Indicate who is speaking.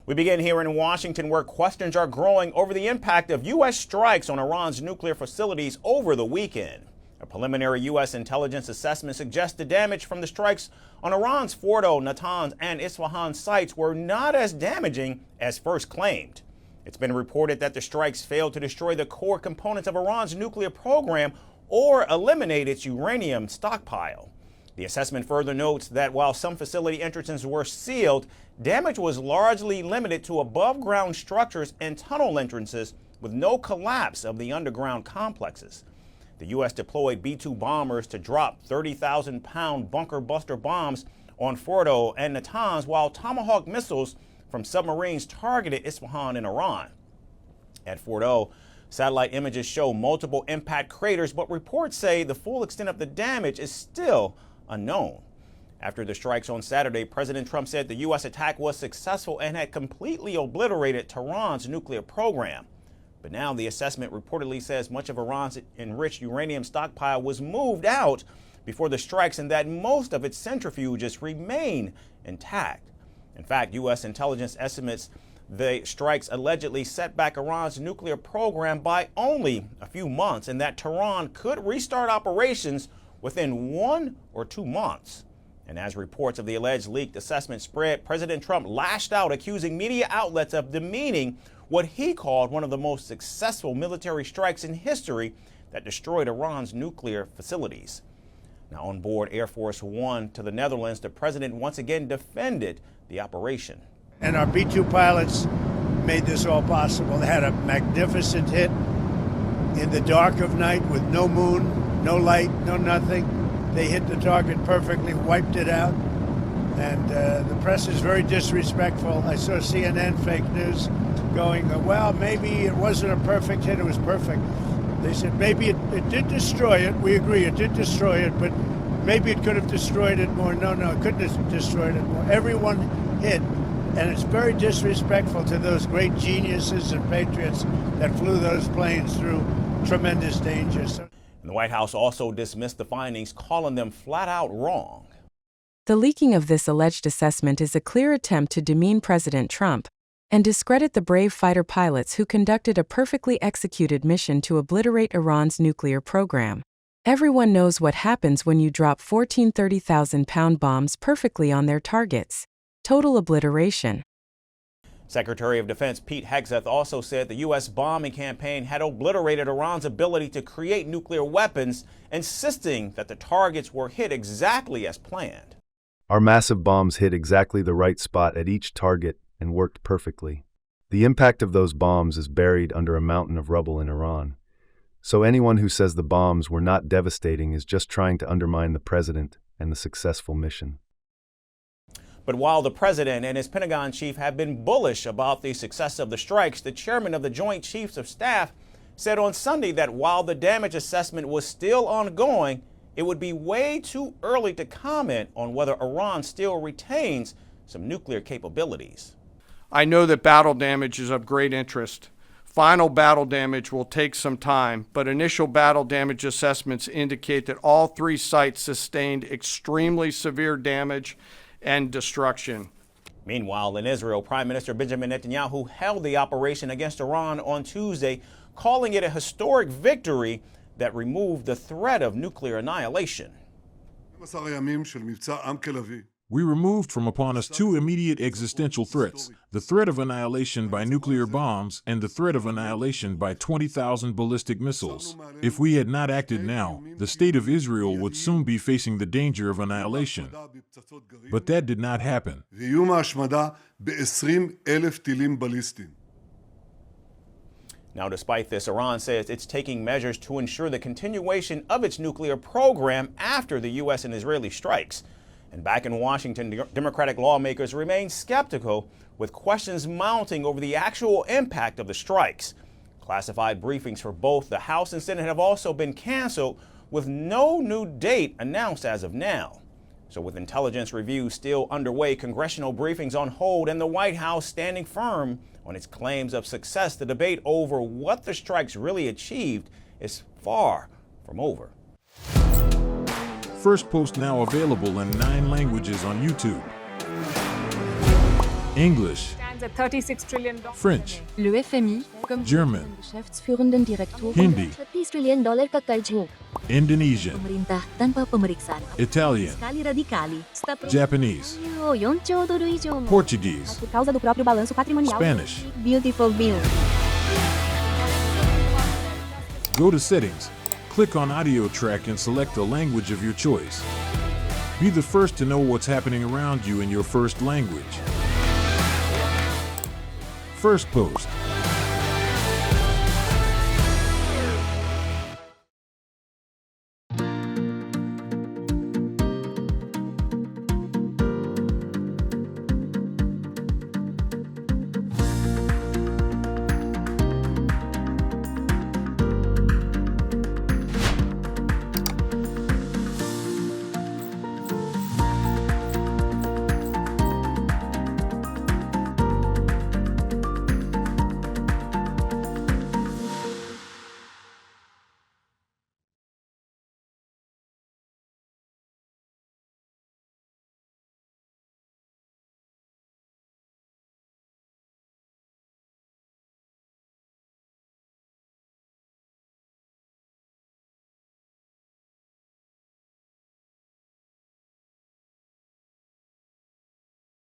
Speaker 1: We begin here in Washington, where questions are growing over the impact of U.S. strikes on Iran's nuclear facilities over the weekend. A preliminary U.S. intelligence assessment suggests the damage from the strikes on Iran's Fordow, Natanz, and Isfahan sites were not as damaging as first claimed. It's been reported that the strikes failed to destroy the core components of Iran's nuclear program or eliminate its uranium stockpile. The assessment further notes that while some facility entrances were sealed, damage was largely limited to above-ground structures and tunnel entrances with no collapse of the underground complexes. The U.S. deployed B-2 bombers to drop 30,000-pound bunker buster bombs on Fordow and Natanz, while Tomahawk missiles from submarines targeted Isfahan in Iran. At Fordow, satellite images show multiple impact craters, but reports say the full extent of the damage is still unknown. After the strikes on Saturday, President Trump said the U.S. attack was successful and had completely obliterated Tehran's nuclear program. But now the assessment reportedly says much of Iran's enriched uranium stockpile was moved out before the strikes and that most of its centrifuges remain intact. In fact, U.S. intelligence estimates the strikes allegedly set back Iran's nuclear program by only a few months and that Tehran could restart operations within 1 or 2 months. And as reports of the alleged leaked assessment spread, President Trump lashed out, accusing media outlets of demeaning what he called one of the most successful military strikes in history that destroyed Iran's nuclear facilities. Now, on board Air Force One to the Netherlands, the president once again defended the operation.
Speaker 2: And our B-2 pilots made this all possible. They had a magnificent hit in the dark of night with no moon, no light, no nothing. They hit the target perfectly, wiped it out. And the press is very disrespectful. I saw CNN fake news going, well, maybe it wasn't a perfect hit, it was perfect. They said maybe it did destroy it. We agree, it did destroy it, but maybe it could have destroyed it more. No, it couldn't have destroyed it more. Everyone hit. And it's very disrespectful to those great geniuses and patriots that flew those planes through tremendous danger.
Speaker 1: And the White House also dismissed the findings, calling them flat out wrong.
Speaker 3: The leaking of this alleged assessment is a clear attempt to demean President Trump and discredit the brave fighter pilots who conducted a perfectly executed mission to obliterate Iran's nuclear program. Everyone knows what happens when you drop 14 30,000-pound bombs perfectly on their targets. Total obliteration.
Speaker 1: Secretary of Defense Pete Hegseth also said the U.S. bombing campaign had obliterated Iran's ability to create nuclear weapons, insisting that the targets were hit exactly as planned.
Speaker 4: Our massive bombs hit exactly the right spot at each target and worked perfectly. The impact of those bombs is buried under a mountain of rubble in Iran. So anyone who says the bombs were not devastating is just trying to undermine the president and the successful mission.
Speaker 1: But while the president and his Pentagon chief have been bullish about the success of the strikes, the chairman of the Joint Chiefs of Staff said on Sunday that while the damage assessment was still ongoing, it would be way too early to comment on whether Iran still retains some nuclear capabilities.
Speaker 5: I know that battle damage is of great interest. Final battle damage will take some time, but initial battle damage assessments indicate that all 3 sites sustained extremely severe damage and destruction.
Speaker 1: Meanwhile, in Israel, Prime Minister Benjamin Netanyahu held the operation against Iran on Tuesday, calling it a historic victory that removed the threat of nuclear annihilation.
Speaker 6: We removed from upon us 2 immediate existential threats, the threat of annihilation by nuclear bombs and the threat of annihilation by 20,000 ballistic missiles. If we had not acted now, the state of Israel would soon be facing the danger of annihilation. But that did not happen.
Speaker 1: Now, despite this, Iran says it's taking measures to ensure the continuation of its nuclear program after the U.S. and Israeli strikes. And back in Washington, Democratic lawmakers remain skeptical, with questions mounting over the actual impact of the strikes. Classified briefings for both the House and Senate have also been canceled, with no new date announced as of now. So with intelligence reviews still underway, congressional briefings on hold, and the White House standing firm on its claims of success, the debate over what the strikes really achieved is far from over.
Speaker 6: Firstpost now available in 9 languages on YouTube. English,
Speaker 7: $36 trillion.
Speaker 6: French,
Speaker 3: Le FMI, comme
Speaker 6: German,
Speaker 3: Geschäftsführenden Direktor,
Speaker 6: Hindi,
Speaker 8: $30 trillion ka karjo.
Speaker 6: Indonesian,
Speaker 8: Pemerintah tanpa pemeriksaan.
Speaker 6: Italian,
Speaker 8: Sekali radikali.
Speaker 6: Japanese,
Speaker 8: 4兆ドル以上も。
Speaker 6: Portuguese,
Speaker 3: por causa do próprio balanço patrimonial.
Speaker 6: Spanish.
Speaker 8: Beautiful bill.
Speaker 6: Go to Settings, click on Audio Track and select the language of your choice. Be the first to know what's happening around you in your first language. Firstpost.